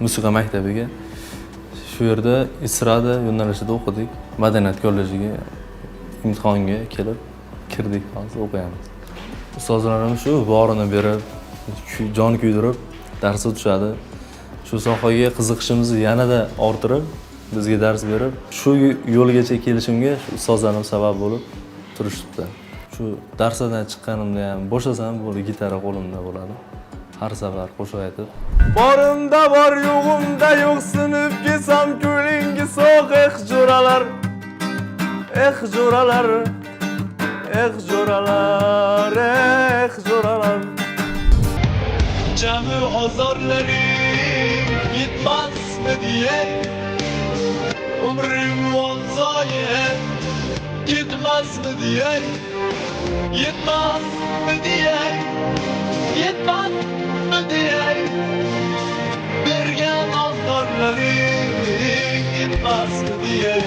Musiqa maktabiga. Shu yerda estrada yo'nalishida o'qidik. Madaniyat kollejiga imtihonga kelib kirdik, hozir o'qiyapmiz. Ustozlarim shu borini berib, jon kuydirib dars o'tishadi. Shu sohaga qiziqishimizni yanada orttirib, bizga dars berib, shu yo'lgacha kelishimga ustozlarim sabab bo'lib turishibdi. Shu darsdan chiqqanimda ham boshlasam bo'ldi, gitara qo'limda bo'ladi. Har safar qo'shiq aytib. Borimda bor, yo'g'imda yo'q, sinib ketsam ko'nglingi so'q, jo'ralar. Jo'ralar. Jo'ralar, jo'ralar. Cami azarlarim yetmezmi diye, umrim vanzaya gitmezmi diye, yetmezmi diye, yetmezmi diye, bergen azarlarim yetmezmi diye.